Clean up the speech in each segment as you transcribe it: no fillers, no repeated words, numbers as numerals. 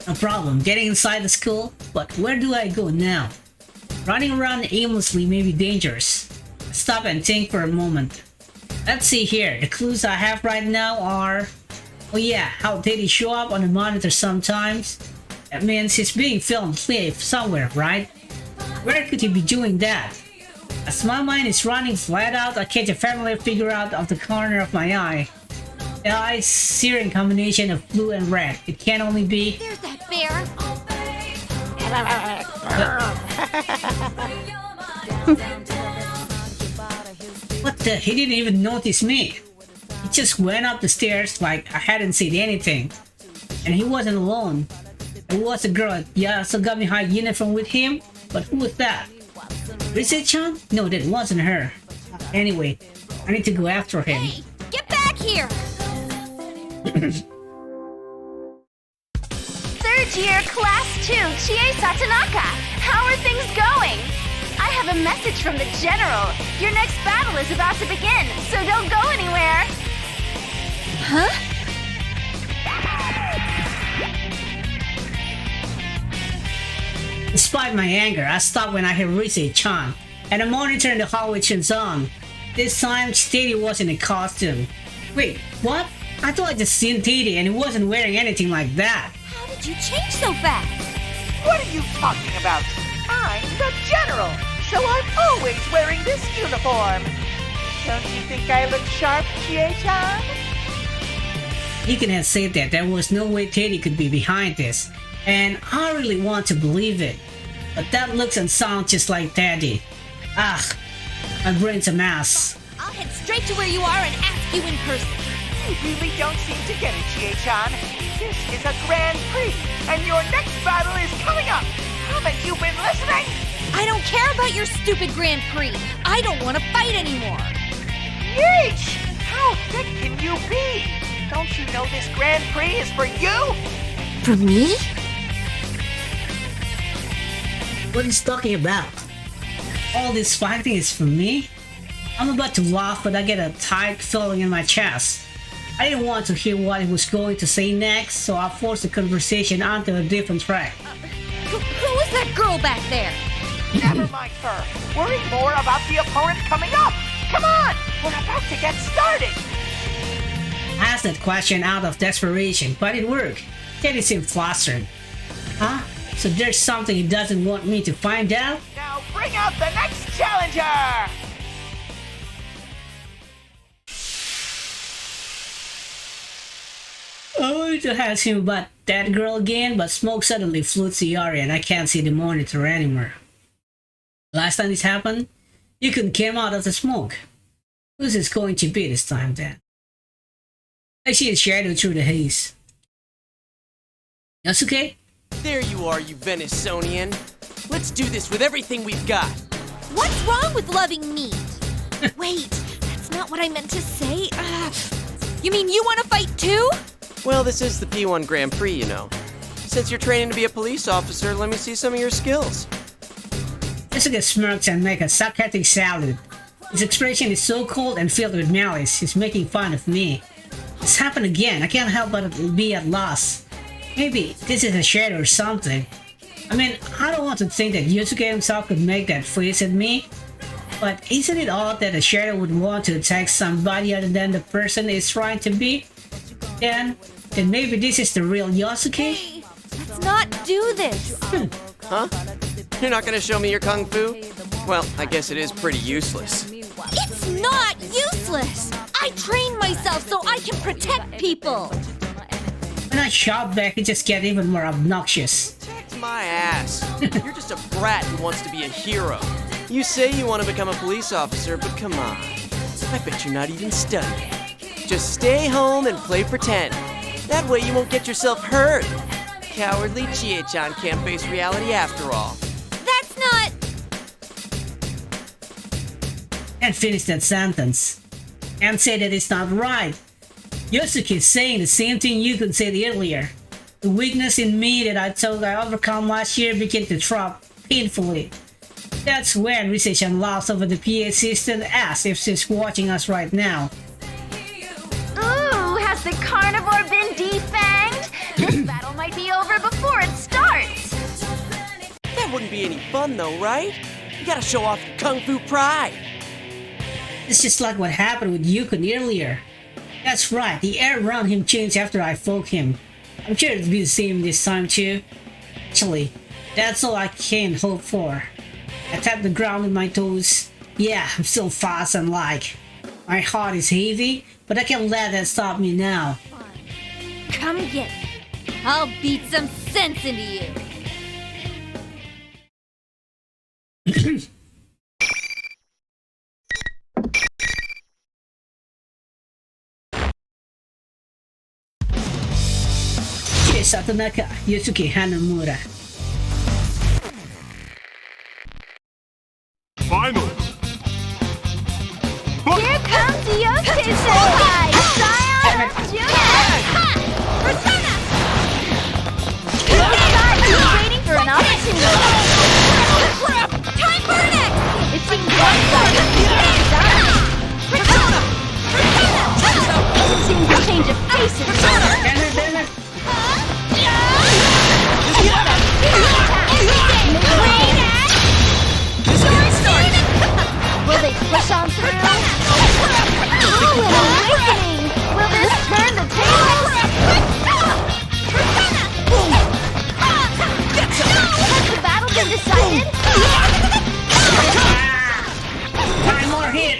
No problem getting inside the school, but where do I go now? Running around aimlessly may be dangerous. Stop and think for a moment. Let's see here, the clues I have right now are... Oh yeah, how did he show up on the monitor sometimes? That means he's being filmed somewhere, right? Where could he be doing that? As my mind is running flat out, I catch a familiar figure out of the corner of my eye. The eye's searing combination of blue and red. It can only be... There's that bear! What the? He didn't even notice me. He just went up the stairs like I hadn't seen anything. And he wasn't alone. There was a girl at Yasogami High uniform with him, but who was that? Rise-chan? No, that wasn't her. Anyway, I need to go after him. Hey, get back here! Third year, class 2, Chie Satonaka. How are things going? I have a message from the general. Your next battle is about to begin, so don't go anywhere. Huh? Despite my anger, I stopped when I heard Rise-chan, and the monitor in the hallway turns on. This time, Teddy was in a costume. Wait, what? I thought I just seen Teddy and he wasn't wearing anything like that. How did you change so fast? What are you talking about? I'm the general, so I'm always wearing this uniform. Don't you think I look sharp, Chie-chan? Deacon had said that there was no way Teddy could be behind this, and I really want to believe it. But that looks and sounds just like Teddy. Ah, my brain's a mess. I'll head straight to where you are and ask you in person. You really don't seem to get it, Chie-chan. This is a Grand Prix, and your next battle is coming up. Haven't you been listening? I don't care about your stupid Grand Prix. I don't want to fight anymore. Yeesh! How thick can you be? Don't you know this Grand Prix is for you? For me? What is he talking about? All this fighting is for me? I'm about to laugh, but I get a tight feeling in my chest. I didn't want to hear what he was going to say next, so I forced the conversation onto a different track. Who is that girl back there? Never mind her. Worry more about the opponent coming up. Come on! We're about to get started! I asked that question out of desperation, but it worked. Teddy seemed flustered. Huh? So there's something he doesn't want me to find out? Now bring out the next challenger! I wanted to ask him about that girl again, but smoke suddenly floods the area and I can't see the monitor anymore. Last time this happened, you couldn't came out of the smoke. Who's this going to be this time then? I see a shadow through the haze. Yasuke? There you are, you Venisonian. Let's do this with everything we've got. What's wrong with loving meat? Wait, that's not what I meant to say. You mean you want to fight too? Well, this is the P-1 Grand Prix, you know. Since you're training to be a police officer, let me see some of your skills. Yasuke smirks and makes a sarcastic salute. His expression is so cold and filled with malice, he's making fun of me. This happened again, I can't help but be at loss. Maybe this is a shadow or something. I mean, I don't want to think that Yusuke himself could make that face at me. But isn't it odd that a shadow would want to attack somebody other than the person it's trying to be? Then maybe this is the real Yosuke? Hey, let's not do this. Huh? You're not gonna show me your kung fu? Well, I guess it is pretty useless. It's not useless. I train myself so I can protect people. When I shout back, it just gets even more obnoxious. Protect my ass. You're just a brat who wants to be a hero. You say you want to become a police officer, but come on. I bet you're not even studying. Just stay home and play pretend. That way you won't get yourself hurt. Cowardly Chie-chan can't face reality after all. That's not... And finish that sentence. And say that it's not right. Yosuke is saying the same thing you could say earlier. The weakness in me that I thought I overcome last year began to drop painfully. That's when Rise-chan laughs over the PA system as if she's watching us right now. Ooh, has the carnivore been defanged? This battle might be over before shouldn't be any fun though, right? You gotta show off your kung fu pride. It's just like what happened with Yukon earlier. That's right, the air around him changed after I woke him. I'm sure it'll be the same this time too. Actually, that's all I can hope for. I tapped the ground with my toes. Yeah, I'm still fast and light. My heart is heavy, but I can't let that stop me now. Come get me. I'll beat some sense into you. Chie Satonaka, Yosuke Hanamura. Finals! Here comes Yosuke Senpai! Scion Junior! Persona! Inside, he's waiting for an opportunity. Time for an X! It seems one side is done. Persona! It seems a change of pace is on. Damn it. Will they push on through? Oh, an awakening! Will this turn the tables? Has the battle been decided? One more hit.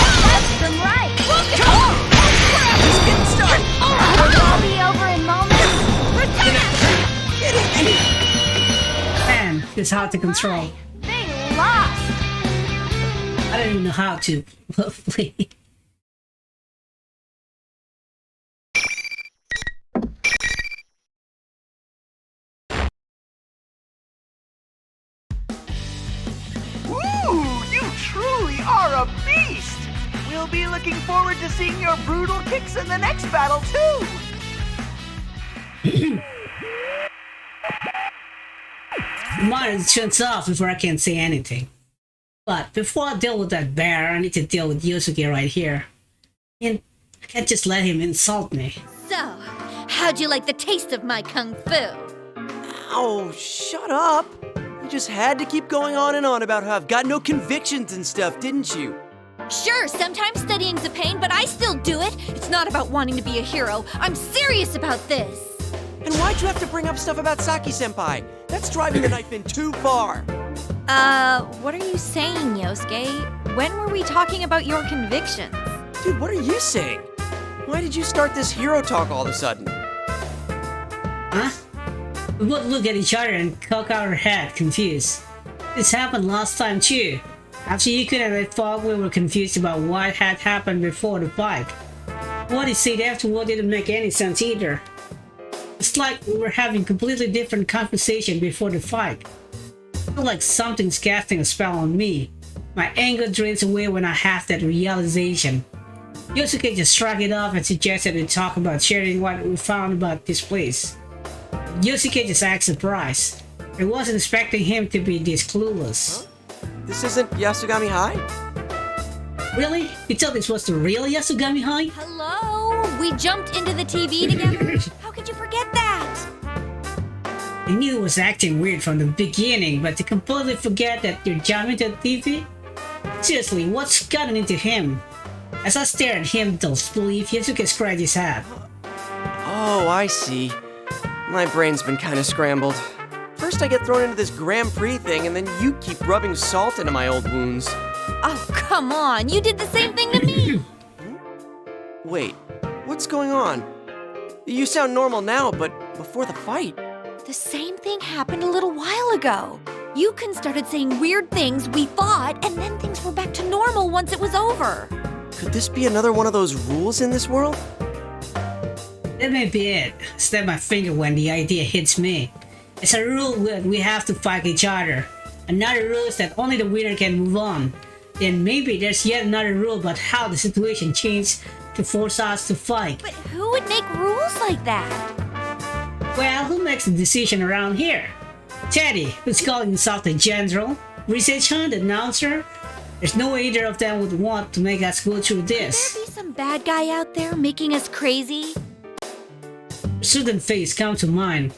That's them right. Just getting started. Will it all be over in moments? Man, it's hard to control. They lost. I don't even know how to play. Ooh, you truly are a beast! We'll be looking forward to seeing your brutal kicks in the next battle, too! Mine turns off before I can say anything. But before I deal with that bear, I need to deal with Yosuke right here. And I can't just let him insult me. So, how'd you like the taste of my kung fu? Oh, shut up. You just had to keep going on and on about how I've got no convictions and stuff, didn't you? Sure, sometimes studying's a pain, but I still do it. It's not about wanting to be a hero. I'm serious about this. And why'd you have to bring up stuff about Saki-senpai? That's driving the knife in too far. What are you saying, Yosuke? When were we talking about your convictions? Dude, what are you saying? Why did you start this hero talk all of a sudden? Huh? We both look at each other and cock our head, confused. This happened last time too. After Yukon and I thought we were confused about what had happened before the fight. What he said afterward didn't make any sense either. It's like we were having completely different conversation before the fight. I feel like something's casting a spell on me. My anger drains away when I have that realization. Yosuke just shrugged it off and suggested we talk about sharing what we found about this place. Yosuke just acted surprised. I wasn't expecting him to be this clueless. This isn't Yasugami High? Really? You thought this was the real Yasugami High? Hello? We jumped into the TV together? How could you forget that? I knew it was acting weird from the beginning, but to completely forget that you're jumping to the TV? Seriously, what's gotten into him? As I stared at him in disbelief, Yosuke scratched his head. Oh, I see. My brain's been kind of scrambled. First I get thrown into this Grand Prix thing, and then you keep rubbing salt into my old wounds. Oh, come on. You did the same thing to me. Wait, what's going on? You sound normal now, but before the fight. The same thing happened a little while ago. Yukon started saying weird things, we fought, and then things were back to normal once it was over. Could this be another one of those rules in this world? That may be it. Snap my finger when the idea hits me. It's a rule that we have to fight each other. Another rule is that only the winner can move on. Then maybe there's yet another rule about how the situation changed to force us to fight. But who would make rules like that? Well, who makes the decision around here? Teddy, who's calling himself the general? Researcher, the announcer? There's no way either of them would want to make us go through Could there this. be some bad guy out there making us crazy? A certain face comes to mind.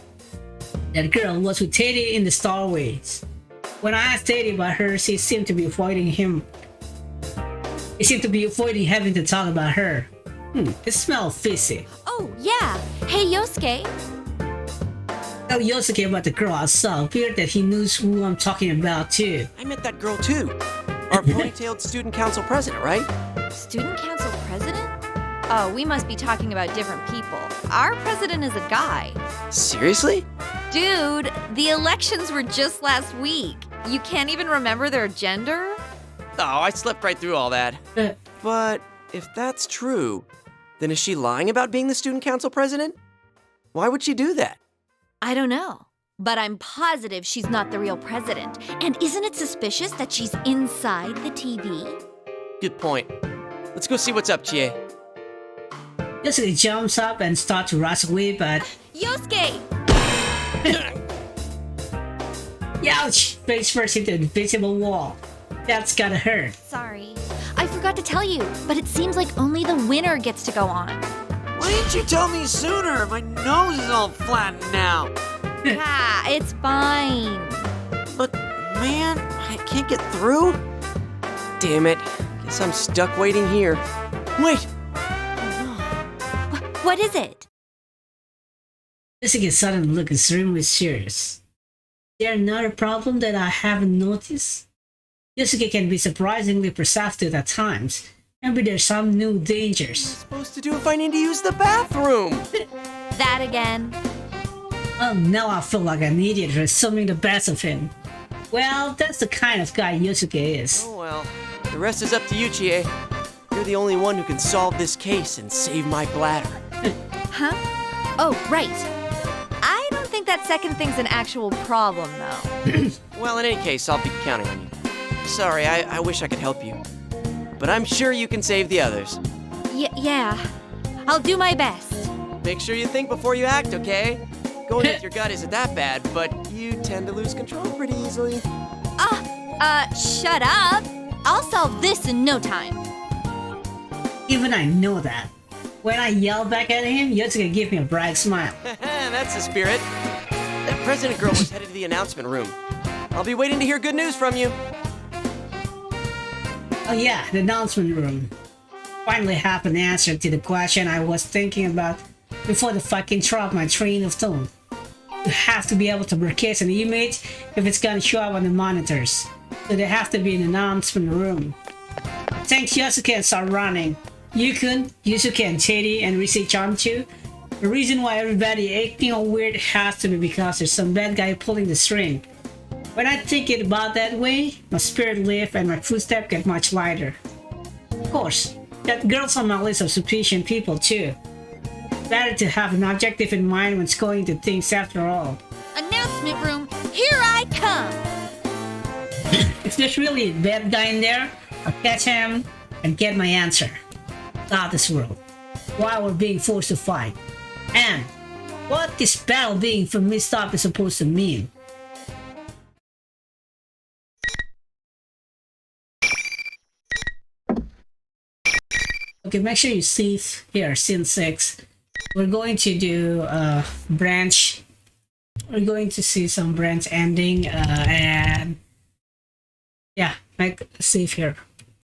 That girl was with Teddy in the starways. When I asked Teddy about her, she seemed to be avoiding him. He seemed to be avoiding having to talk about her. It smelled fishy. Oh, yeah. Hey, Yosuke. Tell Yosuke about the girl I saw. Weird that he knows who I'm talking about too. I met that girl too. Our ponytailed student council president, right? Student council president? Oh, we must be talking about different people. Our president is a guy. Seriously? Dude, the elections were just last week. You can't even remember their gender? Oh, I slept right through all that. But if that's true, then is she lying about being the student council president? Why would she do that? I don't know. But I'm positive she's not the real president. And isn't it suspicious that she's inside the TV? Good point. Let's go see what's up, Chie. Yosuke jumps up and starts to rush away, but Yosuke! ouch! Face first into the invisible wall. That's gotta hurt. Sorry. I forgot to tell you, but it seems like only the winner gets to go on. Why didn't you tell me sooner? My nose is all flattened now. It's fine. But, man, I can't get through. Damn it. Guess I'm stuck waiting here. Wait! What is it? Yosuke's sudden look is extremely serious. Is there another problem that I haven't noticed? Yosuke can be surprisingly perceptive at times. Maybe there's some new dangers. Supposed to do if I need to use the bathroom. That again? Oh, now I feel like an idiot for assuming the best of him. Well, that's the kind of guy Yosuke is. Oh well, the rest is up to you, Chie. You're the only one who can solve this case and save my bladder. Huh? Oh, right. I don't think that second thing's an actual problem, though. Well, in any case, I'll be counting on you. Sorry, I wish I could help you. But I'm sure you can save the others. Yeah. I'll do my best. Make sure you think before you act, okay? Going with your gut isn't that bad, but you tend to lose control pretty easily. Shut up. I'll solve this in no time. Even I know that. When I yell back at him, Yosuke gives me a bright smile. That's the spirit. That president girl was headed to the announcement room. I'll be waiting to hear good news from you. Oh yeah, the announcement room. Finally have an answer to the question I was thinking about before the fucking dropped my train of thought. You have to be able to broadcast an image if it's gonna show up on the monitors. So they have to be in the announcement room. Thanks Yosuke and start running. Yukun, Yusuke and Teddy and Risi jump too. The reason why everybody acting all weird has to be because there's some bad guy pulling the string. When I think it about that way, my spirit lifts and my footsteps get much lighter. Of course, that girl's on my list of suspicious people too. Better to have an objective in mind when going to things after all. Announcement room, here I come! If there's really a bad guy in there, I'll catch him and get my answer. Stop this world. Why we're being forced to fight. And what this battle being for mixed up is supposed to mean. Okay, make sure you see here, scene 6. We're going to do branch. We're going to see some branch ending and yeah, make save here.